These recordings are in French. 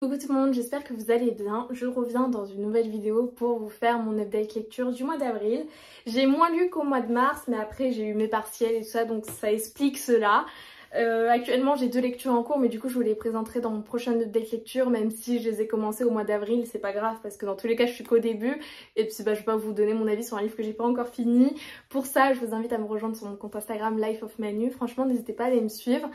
Coucou tout le monde, j'espère que vous allez bien. Je reviens dans une nouvelle vidéo pour vous faire mon update lecture du mois d'avril. J'ai moins lu qu'au mois de mars, mais après j'ai eu mes partiels et tout ça, donc ça explique cela. Actuellement j'ai 2 lectures en cours, mais du coup je vous les présenterai dans mon prochain update lecture, même si je les ai commencées au mois d'avril, c'est pas grave parce que dans tous les cas je suis qu'au début et puis je vais pas vous donner mon avis sur un livre que j'ai pas encore fini. Pour ça je vous invite à me rejoindre sur mon compte Instagram Life of Manu. Franchement n'hésitez pas à aller me suivre.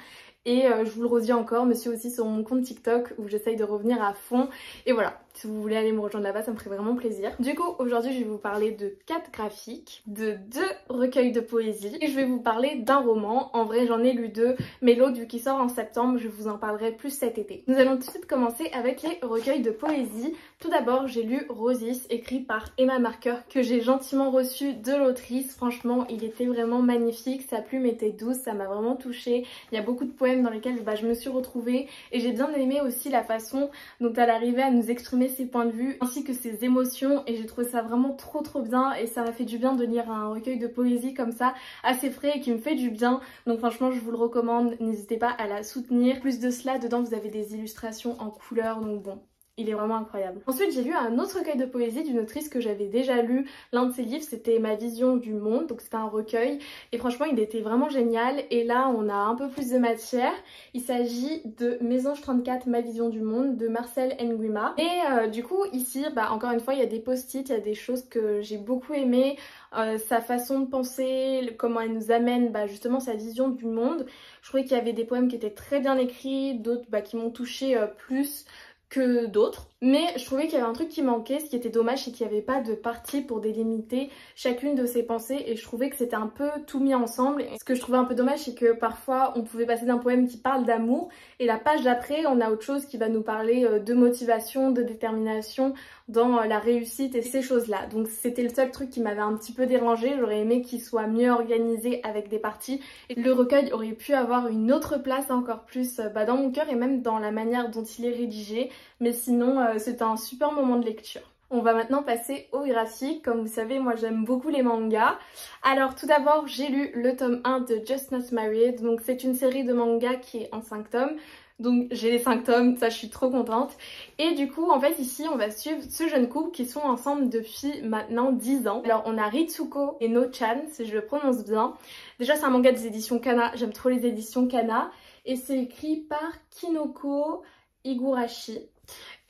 Et je vous le redis encore, me suis aussi sur mon compte TikTok où j'essaye de revenir à fond. Et voilà, si vous voulez aller me rejoindre là-bas, ça me ferait vraiment plaisir. Du coup, aujourd'hui, je vais vous parler de 4 graphiques, de 2 recueils de poésie. Et je vais vous parler d'un roman. En vrai, j'en ai lu 2, mais l'autre, vu qu'il sort en septembre, je vous en parlerai plus cet été. Nous allons tout de suite commencer avec les recueils de poésie. Tout d'abord, j'ai lu Roses, écrit par Emma Marker, que j'ai gentiment reçu de l'autrice. Franchement, il était vraiment magnifique. Sa plume était douce, ça m'a vraiment touchée. Il y a beaucoup de poèmes dans lesquels je me suis retrouvée et j'ai bien aimé aussi la façon dont elle arrivait à nous exprimer ses points de vue ainsi que ses émotions, et j'ai trouvé ça vraiment trop bien et ça m'a fait du bien de lire un recueil de poésie comme ça, assez frais et qui me fait du bien. Donc franchement je vous le recommande, n'hésitez pas à la soutenir. Plus de cela, dedans vous avez des illustrations en couleur, donc bon, il est vraiment incroyable. Ensuite, j'ai lu un autre recueil de poésie d'une autrice que j'avais déjà lu. L'un de ses livres, c'était Ma vision du monde, donc c'était un recueil. Et franchement, il était vraiment génial. Et là, on a un peu plus de matière. Il s'agit de Mésange 34, Ma vision du monde, de Marcel Nguima. Et du coup, ici, encore une fois, il y a des post-it, il y a des choses que j'ai beaucoup aimées. Sa façon de penser, comment elle nous amène justement sa vision du monde. Je trouvais qu'il y avait des poèmes qui étaient très bien écrits, d'autres qui m'ont touchée plus que d'autres, mais je trouvais qu'il y avait un truc qui manquait. Ce qui était dommage, c'est qu'il n'y avait pas de partie pour délimiter chacune de ses pensées, et je trouvais que c'était un peu tout mis ensemble. Et ce que je trouvais un peu dommage, c'est que parfois on pouvait passer d'un poème qui parle d'amour et la page d'après on a autre chose qui va nous parler de motivation, de détermination dans la réussite et ces choses-là. Donc c'était le seul truc qui m'avait un petit peu dérangée. J'aurais aimé qu'il soit mieux organisé avec des parties, et le recueil aurait pu avoir une autre place encore plus dans mon cœur et même dans la manière dont il est rédigé. Mais sinon c'était un super moment de lecture. On va maintenant passer au graphique. Comme vous savez, moi j'aime beaucoup les mangas. Alors tout d'abord, j'ai lu le tome 1 de Just Not Married. Donc c'est une série de mangas qui est en 5 tomes. Donc j'ai les 5 tomes, ça je suis trop contente. Et du coup en fait ici on va suivre ce jeune couple qui sont ensemble depuis maintenant 10 ans. Alors on a Ritsuko et No-chan, si je le prononce bien. Déjà c'est un manga des éditions Kana, j'aime trop les éditions Kana. Et c'est écrit par Kinoko Higurashi.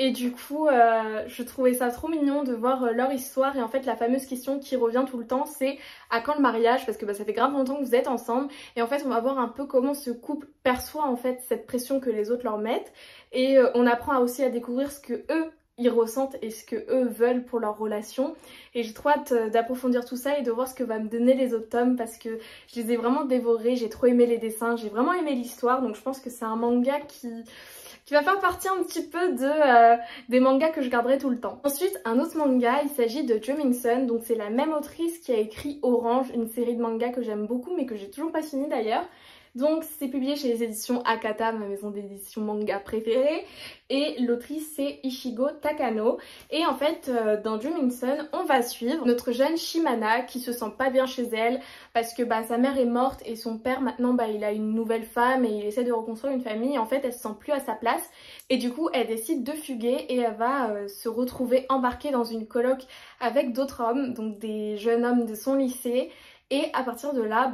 Et du coup, je trouvais ça trop mignon de voir leur histoire. Et en fait, la fameuse question qui revient tout le temps, c'est à quand le mariage? Parce que ça fait grave longtemps que vous êtes ensemble. Et en fait, on va voir un peu comment ce couple perçoit en fait cette pression que les autres leur mettent. Et on apprend aussi à découvrir ce que eux ils ressentent et ce que eux veulent pour leur relation. Et j'ai trop hâte d'approfondir tout ça et de voir ce que va me donner les autres tomes, parce que je les ai vraiment dévorés. J'ai trop aimé les dessins, j'ai vraiment aimé l'histoire. Donc je pense que c'est un manga qui va faire partie un petit peu des mangas que je garderai tout le temps. Ensuite, un autre manga, il s'agit de Dreaming Sun. Donc c'est la même autrice qui a écrit Orange, une série de mangas que j'aime beaucoup mais que j'ai toujours pas fini d'ailleurs. Donc c'est publié chez les éditions Akata, ma maison d'édition manga préférée. Et l'autrice c'est Ichigo Takano. Et en fait dans Dreaming Sun, on va suivre notre jeune Shimana qui se sent pas bien chez elle parce que sa mère est morte et son père maintenant il a une nouvelle femme et il essaie de reconstruire une famille. Et en fait elle se sent plus à sa place et du coup elle décide de fuguer et elle va se retrouver embarquée dans une coloc avec d'autres hommes, donc des jeunes hommes de son lycée. Et à partir de là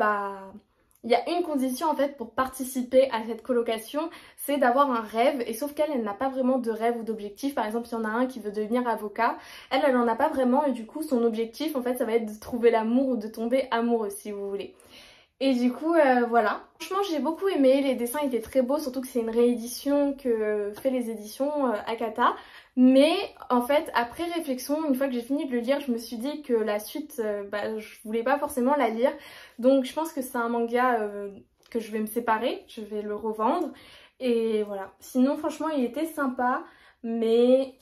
il y a une condition en fait pour participer à cette colocation, c'est d'avoir un rêve. Et sauf qu'elle n'a pas vraiment de rêve ou d'objectif. Par exemple, il y en a un qui veut devenir avocat, elle en a pas vraiment, et du coup son objectif en fait ça va être de trouver l'amour ou de tomber amoureux si vous voulez. Et du coup voilà, franchement j'ai beaucoup aimé, les dessins étaient très beaux, surtout que c'est une réédition que fait les éditions Akata. Mais en fait après réflexion, une fois que j'ai fini de le lire, je me suis dit que la suite je voulais pas forcément la lire. Donc je pense que c'est un manga que je vais me séparer, je vais le revendre. Et voilà, sinon franchement il était sympa, mais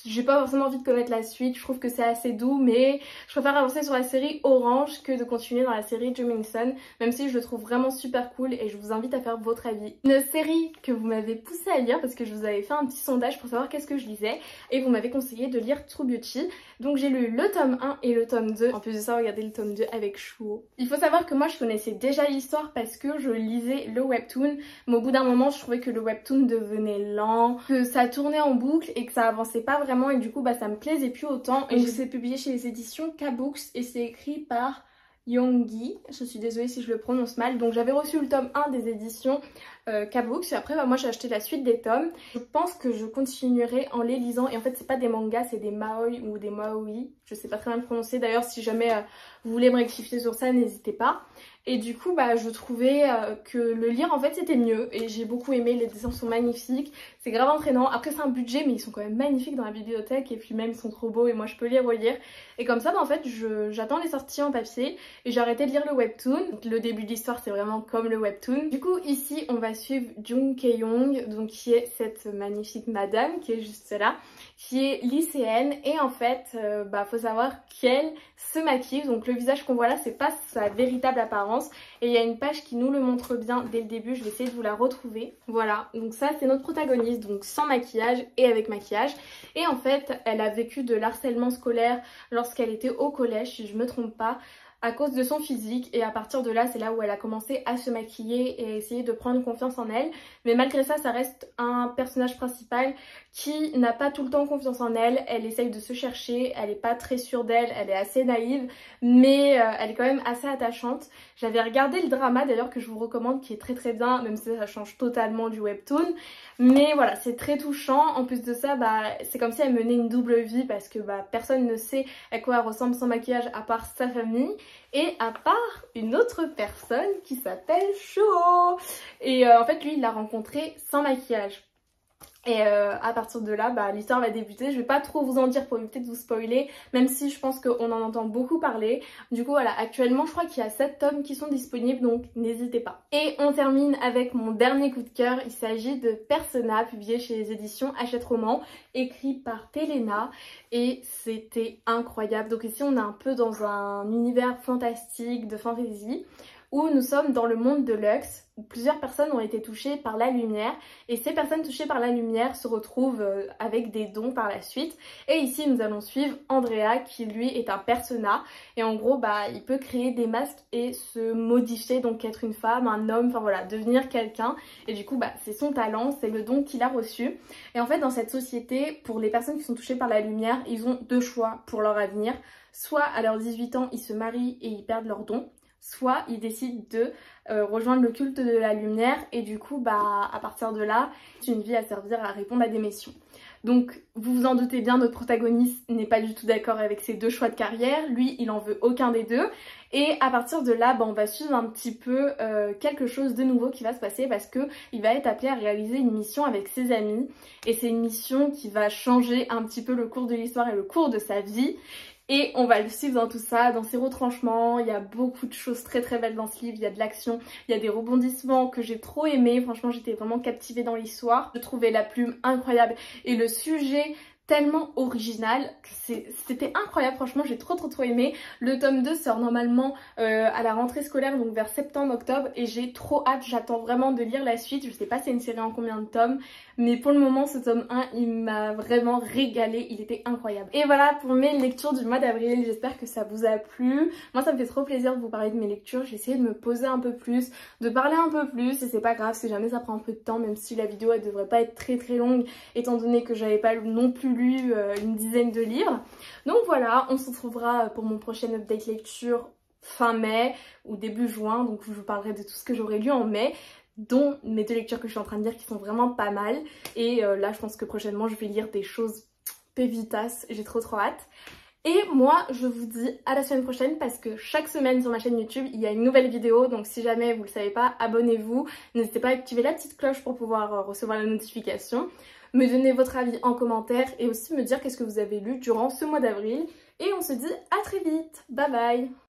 j'ai pas forcément envie de connaître la suite, je trouve que c'est assez doux, mais je préfère avancer sur la série Orange que de continuer dans la série Jemingsson, même si je le trouve vraiment super cool et je vous invite à faire votre avis. Une série que vous m'avez poussé à lire parce que je vous avais fait un petit sondage pour savoir qu'est-ce que je lisais et vous m'avez conseillé de lire True Beauty, donc j'ai lu le tome 1 et le tome 2, en plus de ça regardez le tome 2 avec Shuo. Il faut savoir que moi je connaissais déjà l'histoire parce que je lisais le webtoon, mais au bout d'un moment je trouvais que le webtoon devenait lent, que ça tournait en boucle et que ça avançait pas vraiment et du coup ça me plaisait plus autant. Et c'est publié chez les éditions K-Books et c'est écrit par Yoongi, je suis désolée si je le prononce mal. Donc j'avais reçu le tome 1 des éditions K-Books et après moi j'ai acheté la suite des tomes. Je pense que je continuerai en les lisant et en fait c'est pas des mangas, c'est des maoi ou des maoi, je sais pas très bien le prononcer. D'ailleurs si jamais vous voulez me rectifier sur ça, n'hésitez pas. Et du coup je trouvais que le lire en fait c'était mieux et j'ai beaucoup aimé, les dessins sont magnifiques, c'est grave entraînant. Après c'est un budget mais ils sont quand même magnifiques dans la bibliothèque et puis même ils sont trop beaux et moi je peux les relire. Et comme ça en fait j'attends les sorties en papier et j'ai arrêté de lire le webtoon. Donc, le début de l'histoire c'est vraiment comme le webtoon. Du coup ici on va suivre Jung Kye-young, donc qui est cette magnifique madame qui est juste là, qui est lycéenne et en fait faut savoir qu'elle se maquille, donc le visage qu'on voit là c'est pas sa véritable apparence et il y a une page qui nous le montre bien dès le début, je vais essayer de vous la retrouver. Voilà, donc ça c'est notre protagoniste, donc sans maquillage et avec maquillage, et en fait elle a vécu de l'harcèlement scolaire lorsqu'elle était au collège si je me trompe pas, à cause de son physique, et à partir de là c'est là où elle a commencé à se maquiller et à essayer de prendre confiance en elle. Mais malgré ça, ça reste un personnage principal qui n'a pas tout le temps confiance en elle, elle essaye de se chercher, elle est pas très sûre d'elle, elle est assez naïve, mais elle est quand même assez attachante. J'avais regardé le drama d'ailleurs que je vous recommande qui est très très bien, même si ça change totalement du webtoon, mais voilà c'est très touchant. En plus de ça c'est comme si elle menait une double vie parce que personne ne sait à quoi elle ressemble sans maquillage à part sa famille et à part une autre personne qui s'appelle Shuo. Et en fait lui il l'a rencontré sans maquillage. Et à partir de là, l'histoire va débuter. Je vais pas trop vous en dire pour éviter de vous spoiler, même si je pense qu'on en entend beaucoup parler. Du coup voilà, actuellement je crois qu'il y a 7 tomes qui sont disponibles, donc n'hésitez pas. Et on termine avec mon dernier coup de cœur. Il s'agit de Persona, publié chez les éditions Hachette Roman, écrit par Telena, et c'était incroyable. Donc ici on est un peu dans un univers fantastique, de fantasy, où nous sommes dans le monde de Lux, où plusieurs personnes ont été touchées par la lumière, et ces personnes touchées par la lumière se retrouvent avec des dons par la suite. Et ici nous allons suivre Andrea qui lui est un persona, et en gros il peut créer des masques et se modifier, donc être une femme, un homme, enfin voilà, devenir quelqu'un, et du coup c'est son talent, c'est le don qu'il a reçu. Et en fait dans cette société, pour les personnes qui sont touchées par la lumière, ils ont deux choix pour leur avenir. Soit à leurs 18 ans ils se marient et ils perdent leur don, soit ils décident de rejoindre le culte de la lumière et du coup à partir de là c'est une vie à servir à répondre à des missions. Donc vous vous en doutez bien, notre protagoniste n'est pas du tout d'accord avec ces deux choix de carrière, lui il en veut aucun des deux, et à partir de là on va suivre un petit peu quelque chose de nouveau qui va se passer parce que il va être appelé à réaliser une mission avec ses amis, et c'est une mission qui va changer un petit peu le cours de l'histoire et le cours de sa vie. Et on va le suivre dans tout ça, dans ses retranchements. Il y a beaucoup de choses très très belles dans ce livre, il y a de l'action, il y a des rebondissements que j'ai trop aimés. Franchement j'étais vraiment captivée dans l'histoire. Je trouvais la plume incroyable et le sujet tellement original que c'était incroyable. Franchement j'ai trop aimé. Le tome 2 sort normalement à la rentrée scolaire, donc vers septembre-octobre, et j'ai trop hâte, j'attends vraiment de lire la suite. Je sais pas c'est une série en combien de tomes, mais pour le moment ce tome 1 il m'a vraiment régalé, il était incroyable. Et voilà pour mes lectures du mois d'avril, j'espère que ça vous a plu. Moi ça me fait trop plaisir de vous parler de mes lectures, j'ai essayé de me poser un peu plus, de parler un peu plus, et c'est pas grave si jamais ça prend un peu de temps, même si la vidéo elle devrait pas être très longue étant donné que j'avais pas non plus lu une dizaine de livres. Donc voilà, on se retrouvera pour mon prochain update lecture fin mai ou début juin, donc je vous parlerai de tout ce que j'aurai lu en mai, dont mes 2 lectures que je suis en train de lire qui sont vraiment pas mal. Et là je pense que prochainement je vais lire des choses pévitas, j'ai trop hâte. Et moi je vous dis à la semaine prochaine parce que chaque semaine sur ma chaîne YouTube il y a une nouvelle vidéo, donc si jamais vous le savez pas, abonnez-vous, n'hésitez pas à activer la petite cloche pour pouvoir recevoir la notification, me donner votre avis en commentaire et aussi me dire qu'est-ce que vous avez lu durant ce mois d'avril. Et on se dit à très vite, bye bye.